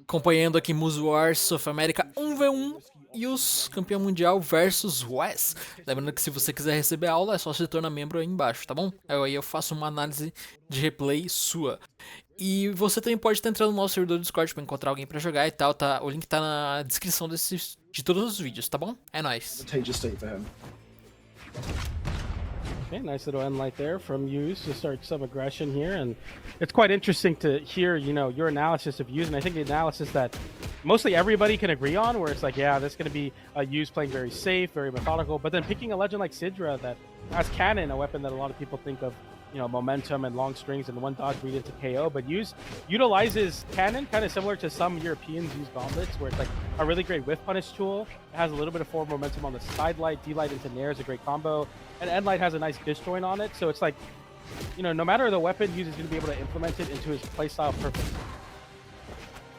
acompanhando aqui Musuar South America 1v1 e os campeão mundial versus Wes. Lembrando que se você quiser receber aula é só se tornar membro aí embaixo, tá bom? Aí eu faço uma análise de replay sua. E você também pode estar entrando no nosso servidor do Discord pra encontrar alguém pra jogar e tal, tá? O link tá na descrição de todos os vídeos, tá bom? É nóis. Advantageous state for him. Okay, nice little end light there from Use to start some aggression here, and it's quite interesting to hear, you know, your analysis of Use, and I think the analysis that mostly everybody can agree on, where it's like, yeah, that's going to be a Use playing very safe, very methodical, but then picking a legend like Sidra that has Cannon, a weapon that a lot of people think of, you know, momentum and long strings and one dodge read into KO, but utilizes Cannon kind of similar to some Europeans use gauntlets, where it's like a really great whiff punish tool. It has a little bit of forward momentum on the side light, D light into Nair is a great combo, and End light has a nice disjoint on it, so it's like, you know, no matter the weapon, Use is going to be able to implement it into his playstyle perfectly.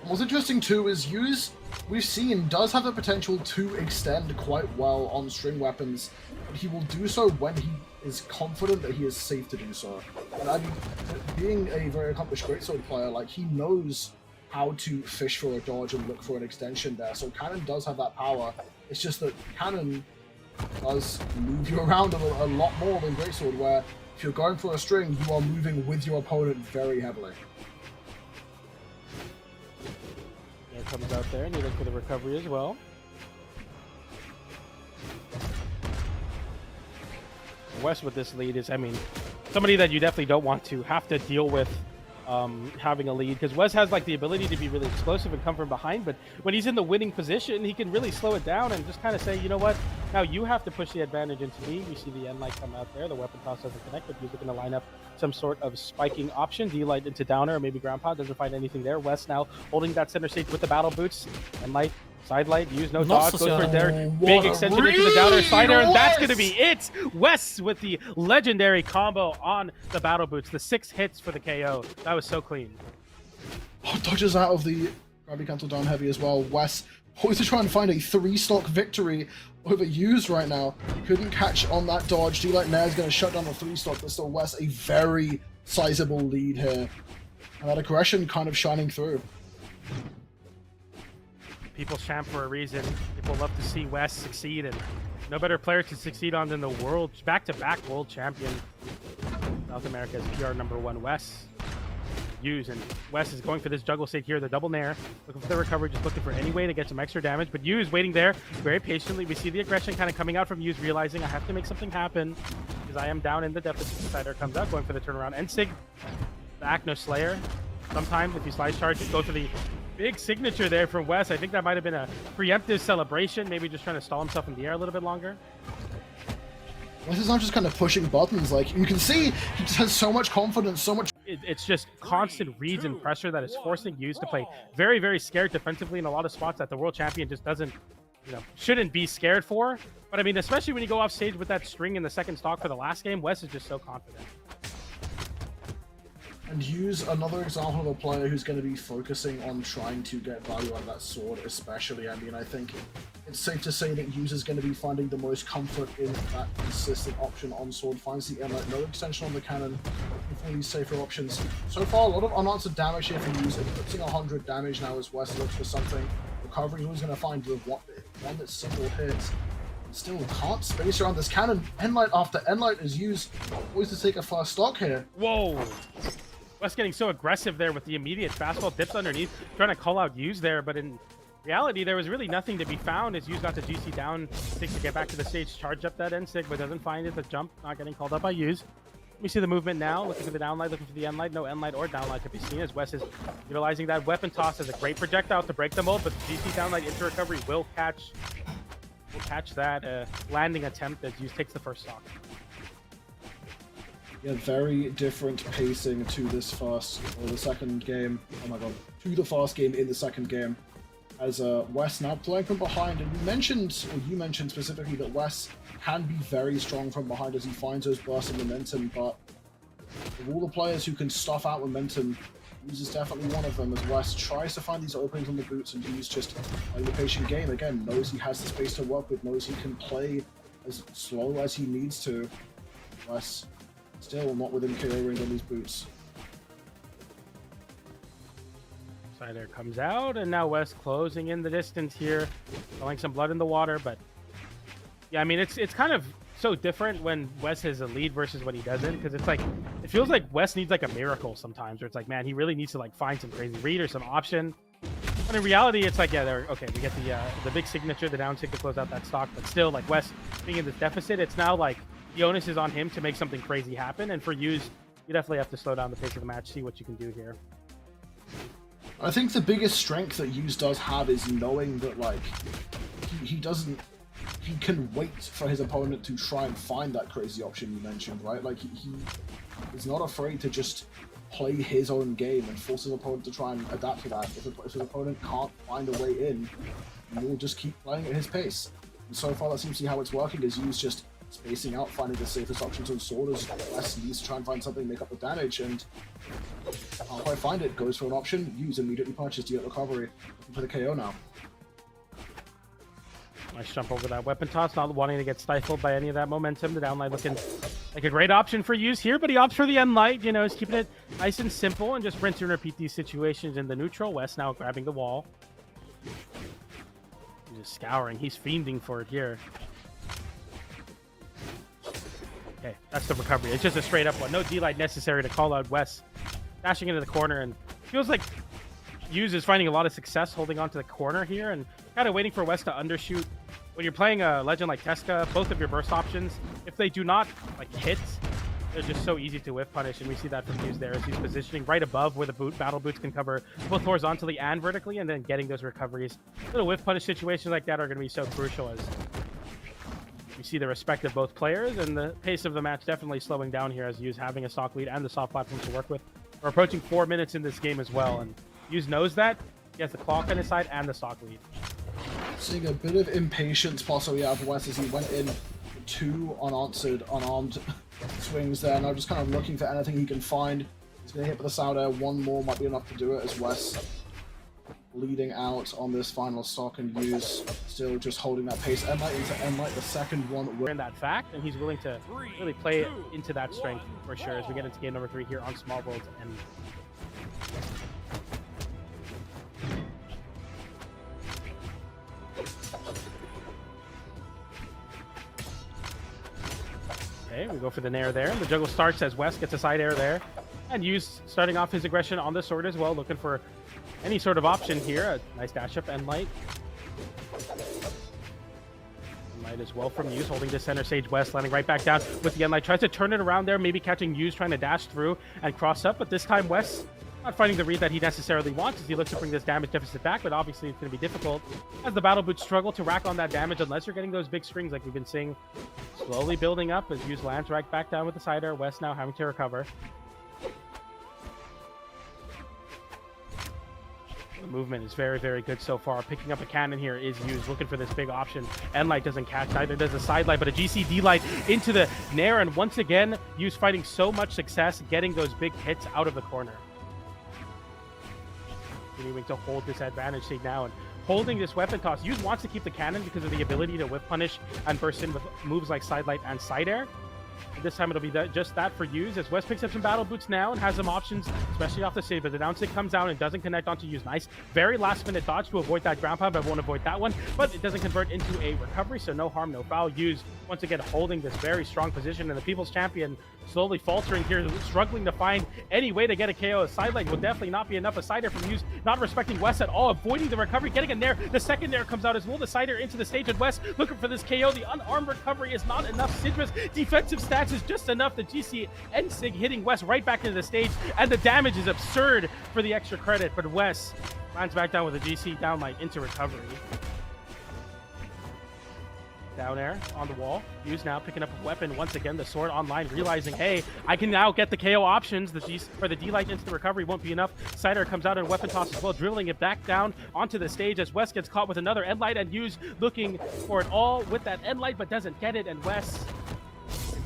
What's interesting too is Use, we've seen, does have the potential to extend quite well on string weapons, but he will do so when he is confident that he is safe to do so. And I mean, being a very accomplished greatsword player, like, he knows how to fish for a dodge and look for an extension there. So Cannon does have that power. It's just that Cannon does move you around a lot more than greatsword, where if you're going for a string, you are moving with your opponent very heavily. There comes out there, and you look for the recovery as well. West with this lead is, I mean, somebody that you definitely don't want to have to deal with having a lead, because Wes has like the ability to be really explosive and come from behind, but when he's in the winning position, he can really slow it down and just kind of say, you know what, now you have to push the advantage into me. You see the end light come out there, the weapon toss doesn't connect, but he's looking to line up some sort of spiking option, D-light into downer, or maybe ground pound, doesn't find anything there. Wes now holding that center stage with the battle boots, and light side light, use no dodge, goes for their big extension into the downer slider, and that's going to be it! Wes with the legendary combo on the battle boots, the 6 hits for the KO. That was so clean. Oh, dodges out of the gravity cancel down heavy as well. Wes always to try and find a 3-stock victory over Use right now. Couldn't catch on that dodge. D-Light Nair is going to shut down the 3-stock, but still Wes a very sizable lead here. And that aggression kind of shining through. People's champ for a reason. People love to see Wes succeed, and no better player to succeed on than the world back-to-back world champion, South America's PR #1 Wes. Use, and Wes is going for this juggle state here, the double nair, looking for the recovery, just looking for any way to get some extra damage, but Use waiting there very patiently. We see the aggression kind of coming out from Use, realizing I have to make something happen because I am down in the deficit. Decider comes out, going for the turnaround, and Sig back, no Slayer. Sometimes if you slice charge, it goes for the big signature there from Wes. I think that might have been a preemptive celebration, maybe just trying to stall himself in the air a little bit longer. Wes is not just kind of pushing buttons, like, you can see he just has so much confidence, so much... It's just constant reads and pressure that is forcing Use to play very, very scared defensively in a lot of spots that the world champion just doesn't, you know, shouldn't be scared for. But I mean, especially when you go off stage with that string in the second stock for the last game, Wes is just so confident. And Use another example of a player who's going to be focusing on trying to get value out of that sword, especially. I mean, I think it's safe to say that Use is going to be finding the most comfort in that consistent option on sword. Finds the Emma, no extension on the cannon, for these safer options. So far, a lot of unanswered damage here from Use, eclipsing 100 damage now as Wes looks for something. Recovery, who's going to find the one that's single hits. Still can't space around this cannon. Endlight after Endlight is Use, always to take a first stock here. Whoa! Wes getting so aggressive there with the immediate fastball, dips underneath, trying to call out Use there, but in reality, there was really nothing to be found as Use got the GC down, seeks to get back to the stage, charge up that end sig, but doesn't find it. The jump not getting called up by Use. We see the movement now, looking for the downlight, looking for the endlight. No endlight or downlight to be seen as Wes is utilizing that weapon toss as a great projectile to break the mold, but the GC downlight into recovery will catch that landing attempt as Use takes the first stock. Yeah, very different pacing to this first, or the second game. Oh my god, to the first game in the second game. As Wes now playing from behind, and you mentioned specifically that Wes can be very strong from behind as he finds those bursts of momentum, but of all the players who can stuff out momentum, Use is definitely one of them, as Wes tries to find these openings on the boots, and Use just playing the patient game. Again, knows he has the space to work with, knows he can play as slow as he needs to. Wes still not within KO range on these boots. Cider comes out, and now West closing in the distance here, throwing some blood in the water. But yeah, I mean, it's kind of so different when West has a lead versus when he doesn't, because it's like it feels like West needs like a miracle sometimes, where it's like, man, he really needs to like find some crazy read or some option. But in reality, it's like, yeah, okay, we get the big signature, the down sig to close out that stock, but still, like West being in this deficit, it's now like the onus is on him to make something crazy happen. And for Yuz, you definitely have to slow down the pace of the match, see what you can do here. I think the biggest strength that Yuz does have is knowing that, like, he can wait for his opponent to try and find that crazy option you mentioned, right? Like, he is not afraid to just play his own game and force his opponent to try and adapt to that. If his opponent can't find a way in, he'll just keep playing at his pace. And so far, that seems to be how it's working, is Yuz just spacing out, finding the safest options on sword as West needs to try and find something, make up the damage, and can't quite find it. Goes for an option, Yuz immediately punches to get recovery. Looking for the KO now. Nice jump over that weapon toss, not wanting to get stifled by any of that momentum. The downlight looking like a great option for Yuz here, but he opts for the end light. You know, he's keeping it nice and simple and just rinse and repeat these situations in the neutral. West now grabbing the wall. He's just scouring. He's fiending for it here. Okay, that's the recovery. It's just a straight up one. No D-light necessary to call out West. Dashing into the corner, and feels like Yuz is finding a lot of success holding on to the corner here and kind of waiting for West to undershoot. When you're playing a legend like Tesca, both of your burst options, if they do not like hit, they're just so easy to whiff punish, and we see that from Yuz there as he's positioning right above where the battle boots can cover both horizontally and vertically, and then getting those recoveries. Little whiff punish situations like that are going to be so crucial as you see the respect of both players, and the pace of the match definitely slowing down here as Yuz having a stock lead and the soft platform to work with. We're approaching 4 minutes in this game as well, and Yuz knows that. He has the clock on his side and the stock lead. Seeing a bit of impatience possibly out of West as he went in 2 unanswered, unarmed swings there. Now just kind of looking for anything he can find. He's going to hit with the sound air. One more might be enough to do it as West leading out on this final stock, and Yuz still just holding that pace. Enlight into Enlight, the second one. We're in that fact, and he's willing to really play into that strength for sure as we get into game number 3 here on Small Worlds. And okay, we go for the nair there. The juggle starts as West gets a side air there. And Yuz starting off his aggression on the sword as well, looking for any sort of option here. A nice dash up Enlight. Enlight as well from Yuz, holding the center stage. West landing right back down with the Enlight. Tries to turn it around there, maybe catching Yuz trying to dash through and cross up, but this time West not finding the read that he necessarily wants as he looks to bring this damage deficit back, but obviously it's going to be difficult as the battle boots struggle to rack on that damage unless you're getting those big strings like we've been seeing slowly building up as Yuz lands right back down with the side air. West now having to recover. The movement is very, very good so far. Picking up a cannon here is Yuz, looking for this big option. Enlight doesn't catch, neither does the side light, but a GCD light into the nair, and once again, Yuz finding so much success getting those big hits out of the corner. Continuing to hold this advantage state now and holding this weapon toss. Yuz wants to keep the cannon because of the ability to whip punish and burst in with moves like side light and side air. And this time it'll be just that for Yuz as West picks up some battle boots now and has some options, especially off the stage, but the down stick comes down and doesn't connect onto Yuz. Nice, very last minute dodge to avoid that ground pound, but won't avoid that one, but it doesn't convert into a recovery, so no harm, no foul. Yuz once again holding this very strong position, and the People's Champion slowly faltering here, struggling to find any way to get a KO. A side leg will definitely not be enough. A side air from Yuz, not respecting West at all, avoiding the recovery, getting a nair. The second nair comes out as well. The side air into the stage, and West looking for this KO. The unarmed recovery is not enough. Syndra's defensive stats is just enough. The GC and Sig hitting West right back into the stage, and the damage is absurd for the extra credit, but West lands back down with a GC downlight into recovery. Down air on the wall. Yuz now picking up a weapon once again. The sword online, realizing, hey, I can now get the KO options. The D-light into the recovery won't be enough. Cider comes out and weapon toss as well, drilling it back down onto the stage as West gets caught with another end light, and Yuz looking for it all with that end light, but doesn't get it. And West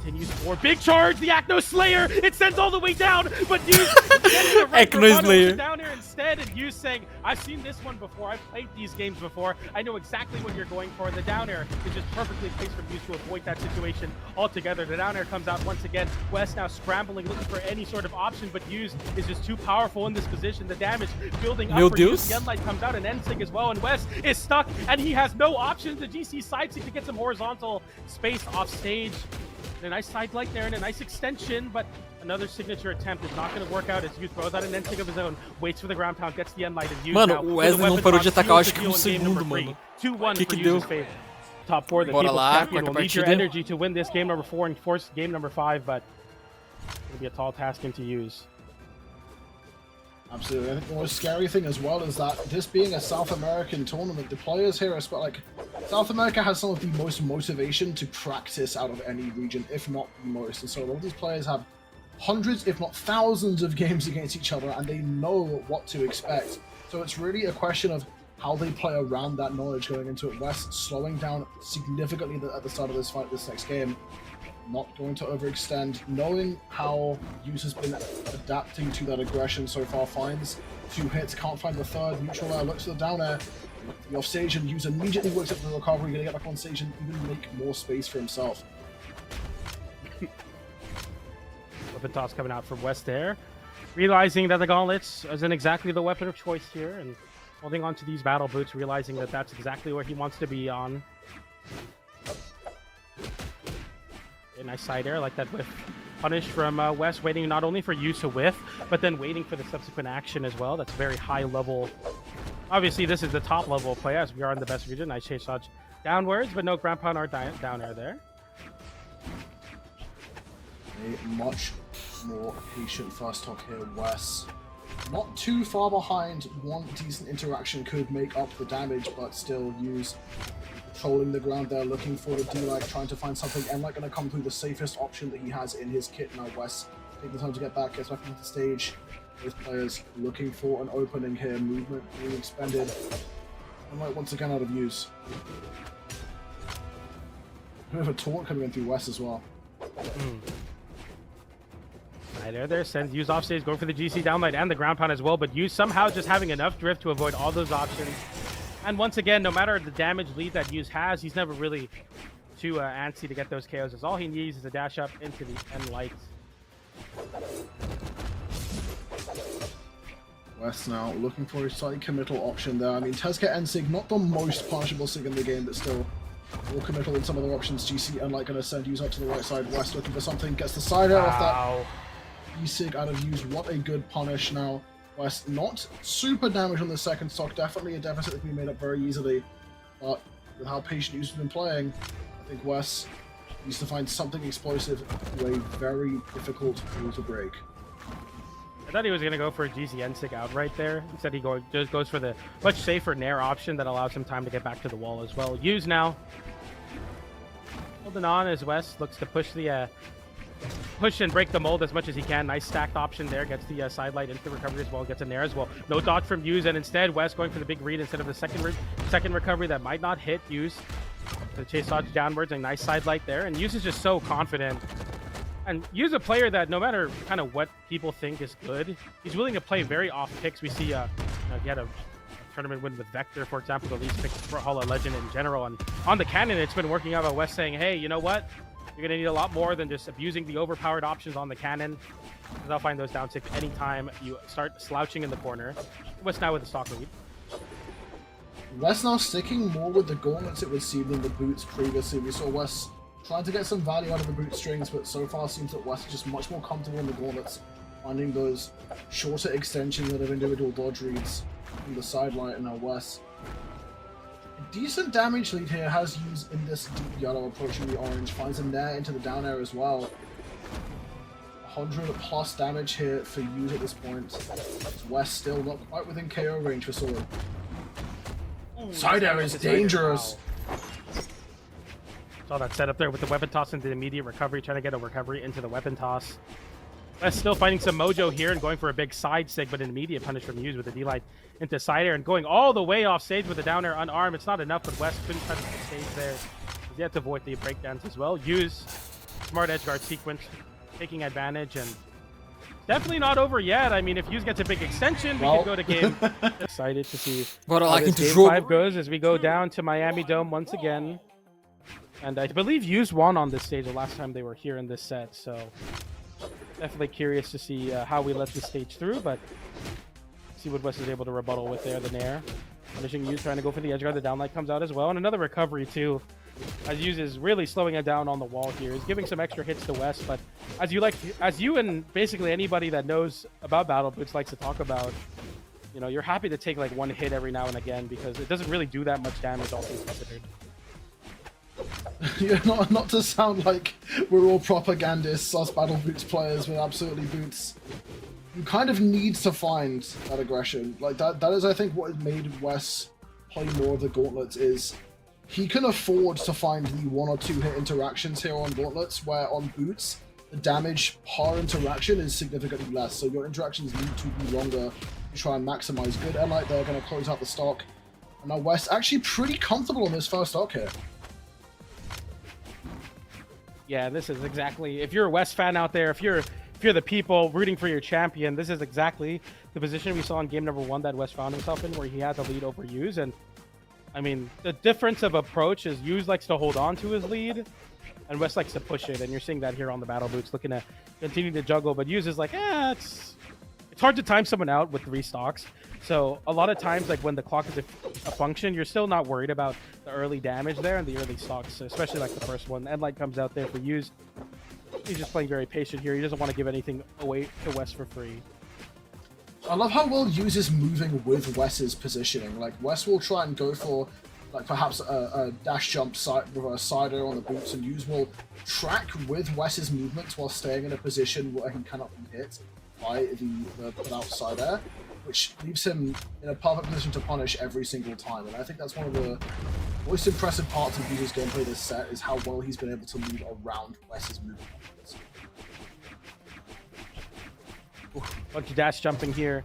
continues for big charge. The Acno Slayer, it sends all the way down, but Use getting the right Acno Slayer down here instead, and Use saying, I've seen this one before, I've played these games before, I know exactly what you're going for. The down air is just perfectly placed for Use to avoid that situation altogether. The down air comes out once again. West now scrambling, looking for any sort of option, but Use is just too powerful in this position. The damage building up for Use. The Unlight comes out and N-Sig as well, and West is stuck, and he has no options. The GC side seek to get some horizontal space off stage. And a nice side light there and a nice extension, but another signature attempt is not going to work out as Use throws out an N-Sig of his own, waits for the ground pound, gets the Unlight, and Use Mano, o Wesley não parou de atacar, acho que um segundo, mano. 2-1 que deu? Favor. Top 4, the Bora People's lá, Champion will need your energy to win this game number 4 and force game number 5, but it's going to be a tall task into Use. Absolutely. I think the most scary thing as well is that this being a South American tournament, the players here are like South America has some of the most motivation to practice out of any region, if not the most. And so a lot of these players have hundreds, if not thousands, of games against each other, and they know what to expect. So it's really a question of how they play around that knowledge going into it. West slowing down significantly at the start of this fight, this next game. Not going to overextend, knowing how Use has been adapting to that aggression so far. Finds 2 hits, can't find the third. Neutral air, looks for the down air. The off stage, and Use immediately works up the recovery, gonna get back on stage and even make more space for himself. Weapon toss coming out from West there, realizing that the gauntlets isn't exactly the weapon of choice here, and holding on to these battle boots, realizing that that's exactly where he wants to be on. A nice side air, like that whiff punish from West, waiting not only for Use to whiff, but then waiting for the subsequent action as well. That's very high level. Obviously, this is the top level play as we are in the best region. Nice chase dodge downwards, but no ground pound or down air there. A much more patient first stock here, West. Not too far behind. One decent interaction could make up the damage, but still Use trolling the ground there, looking for the D-Lag, trying to find something. N-Light going to come through the safest option that he has in his kit now. West taking the time to get back, gets back into the stage. Both players looking for an opening here, movement being expended. N-Light once again out of Use. A bit of a taunt coming in through West as well. Right there, sends Use off stage, going for the GC downlight and the ground pound as well, but Use somehow just having enough drift to avoid all those options. And once again, no matter the damage lead that Use has, he's never really too antsy to get those KOs. As all he needs is a dash up into the N-Light. West now looking for a slightly committal option there. I mean, Tezca N-Sig, not the most punishable Sig in the game, but still more committal than some other options. GC N-Light going to send Use up to the right side. West looking for something, gets the side air off that. E-Sig out of Use, what a good punish now. West not super damage on the second stock, definitely a deficit that can be made up very easily, but with how patient Use has been playing, I think West needs to find something explosive to a very difficult rule to break. I thought he was going to go for a GC N-Sig out right there. Instead he just goes for the much safer Nair option that allows him time to get back to the wall as well. Use now holding on as West looks to push the push and break the mold as much as he can. Nice stacked option there. Gets the side light into the recovery as well. Gets a Nair as well. No dodge from Use, and instead West going for the big read instead of the second recovery that might not hit Use. The chase dodge downwards and nice side light there. And Use is just so confident. And Use a player that no matter kind of what people think is good, he's willing to play very off picks. We see he had a tournament win with Vector, for example, the least picked for Hall of Legend in general. And on the Cannon, it's been working out by West saying, hey, you know what? You're going to need a lot more than just abusing the overpowered options on the Cannon. Because I'll find those down 6 anytime you start slouching in the corner. West now with the stock lead. West now sticking more with the gauntlets, it would seem, than the boots previously. We saw West trying to get some value out of the boot strings, but so far seems that West is just much more comfortable in the gauntlets, finding those shorter extensions out of individual dodge reads from the sideline. And now West, a decent damage lead here, has Used in this deep yellow approaching the orange, finds a Nair into the down air as well. 100 plus damage here for Use at this point. West still not quite within KO range for Sword. Side air is dangerous. Wow. Saw that setup there with the weapon toss into the immediate recovery, trying to get a recovery into the weapon toss. West still finding some mojo here and going for a big side sig, but an immediate punish from Use with the D-Light into side air and going all the way off stage with the down air unarmed. It's not enough, but West couldn't touch the stage there. He's yet to avoid the breakdowns as well. Use smart edge guard sequence, taking advantage, and definitely not over yet. I mean, if Hughes gets a big extension, we could go to game. Excited to see Bora lá how quem this tu game joga. 5 goes as we go down to Miami Dome once again. And I believe Hughes won on this stage the last time they were here in this set, so definitely curious to see how we let this stage through, but see what West is able to rebuttal with there, the Nair. Punishing Hughes, trying to go for the edge guard, the downlight comes out as well, and another recovery too. As Hughes is really slowing it down on the wall here. He's giving some extra hits to West, but as you and basically anybody that knows about Battle Boots likes to talk about, you know, you're happy to take like one hit every now and again because it doesn't really do that much damage, all things considered. Yeah, not to sound like we're all propagandists, us Battle Boots players with absolutely boots. You kind of need to find that aggression. Like that is, I think, what has made Wes play more of the Gauntlets is he can afford to find the 1 or 2 hit interactions here on Gauntlets, where on Boots, the damage per interaction is significantly less, so your interactions need to be longer to try and maximize. Good Enlight there, going to close out the stock. And now West actually pretty comfortable on this first stock here. Yeah, this is exactly, if you're a West fan out there, if you're the people rooting for your champion, this is exactly the position we saw in game number 1 that West found himself in, where he had the lead over Hughes. And I mean, the difference of approach is Hughes likes to hold on to his lead, and West likes to push it. And you're seeing that here on the Battle Boots, looking to continue to juggle. But Hughes is like, it's hard to time someone out with 3 stocks. So a lot of times, like when the clock is a function, you're still not worried about the early damage there and the early stocks, especially like the first one. Endlight comes out there for Hughes. He's just playing very patient here. He doesn't want to give anything away to West for free. I love how well Hughes is moving with Wes's positioning. Like, Wes will try and go for, like, perhaps a dash jump reverse sider on the boots, and Hughes will track with Wes's movements while staying in a position where he cannot be hit by the put-out side air, which leaves him in a perfect position to punish every single time. And I think that's one of the most impressive parts of Hughes' gameplay this set, is how well he's been able to move around Wes's movement. Bunch of dash jumping here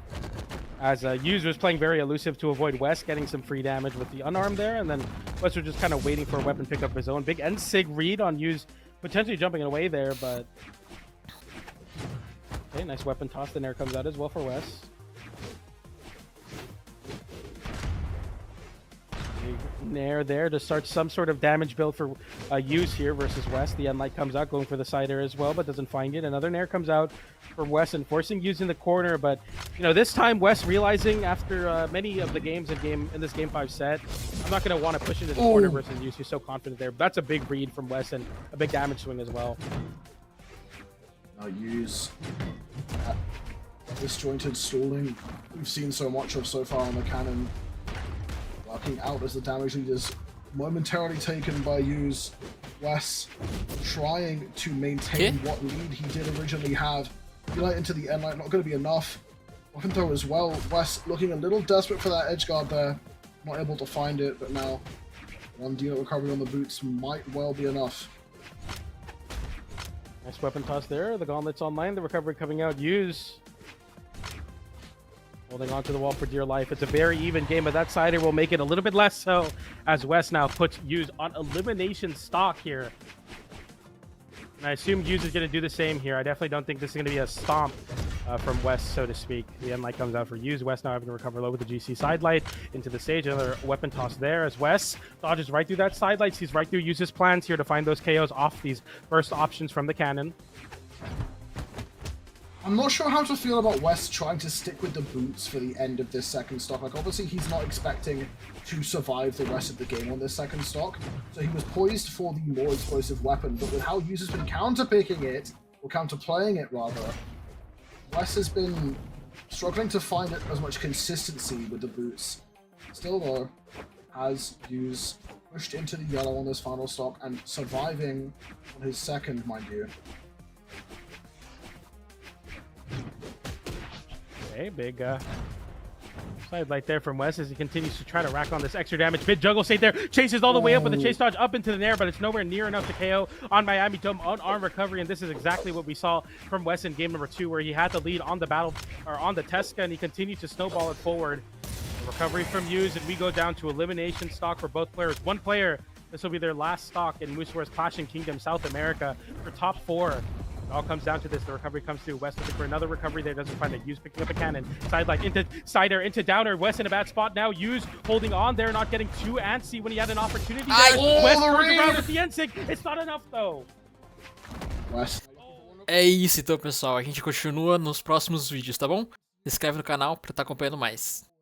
as Hughes was playing very elusive to avoid West getting some free damage with the unarmed there, and then West was just kind of waiting for a weapon pickup of his own. Big N-Sig read on Hughes, potentially jumping away there, but okay, nice weapon toss. The Nair comes out as well for West. Nair there to start some sort of damage build for Hughes here versus West. The Enlight comes out, going for the side air as well, but doesn't find it. Another Nair comes out for West and forcing Hughes in the corner, but you know, this time West realizing after many of the games in this game 5 set, I'm not going to want to push into the corner versus Hughes. He's so confident there. That's a big read from West and a big damage swing as well. Now Hughes, disjointed stalling we've seen so much of so far on the cannon. Working out as the damage lead is momentarily taken by Hughes. Wes trying to maintain what lead he did originally have. Light into the Enlight, not going to be enough. Weapon throw as well. Wes looking a little desperate for that edge guard there. Not able to find it, but now 1 D recovery on the boots might well be enough. Nice weapon toss there. The Gauntlet's online. The recovery coming out. Hughes holding onto the wall for dear life. It's a very even game, but that sider will make it a little bit less so as West now puts Hughes on elimination stock here. And I assume Hughes is going to do the same here. I definitely don't think this is going to be a stomp from West, so to speak. The Enlight comes out for Hughes. West now having to recover low with the GC side light into the stage. Another weapon toss there as West dodges right through that side light. Sees right through Hughes' plans here to find those KOs off these first options from the cannon. I'm not sure how to feel about West trying to stick with the boots for the end of this second stock. Like, obviously he's not expecting to survive the rest of the game on this second stock, so he was poised for the more explosive weapon, but with how Hughes has been counter-picking it, or counter-playing it rather, West has been struggling to find as much consistency with the boots. Still though, has Hughes pushed into the yellow on this final stock and surviving on his second, mind you. Okay, big side light there from West as he continues to try to rack on this extra damage. Mid juggle state there, chases all the way up with the chase dodge up into the Nair, but it's nowhere near enough to KO on Miami Dome on arm recovery, and this is exactly what we saw from West in game number 2, where he had the lead on the battle or on the Tesca, and he continued to snowball it forward. The recovery from Hughes, and we go down to elimination stock for both players. One player This will be their last stock in Mooseware's Clashing Kingdom South America for top 4. It all comes down to this. The recovery comes through. West looking for another recovery there. Doesn't find it. Use picking up a cannon. Sideline into side air into downer. West in a bad spot now. Use holding on there, not getting too antsy when he had an opportunity there. West turns around with the N-Sig. It's not enough though. West. É isso então, pessoal. A gente continua nos próximos vídeos, tá bom? Se inscreve no canal pra estar acompanhando mais.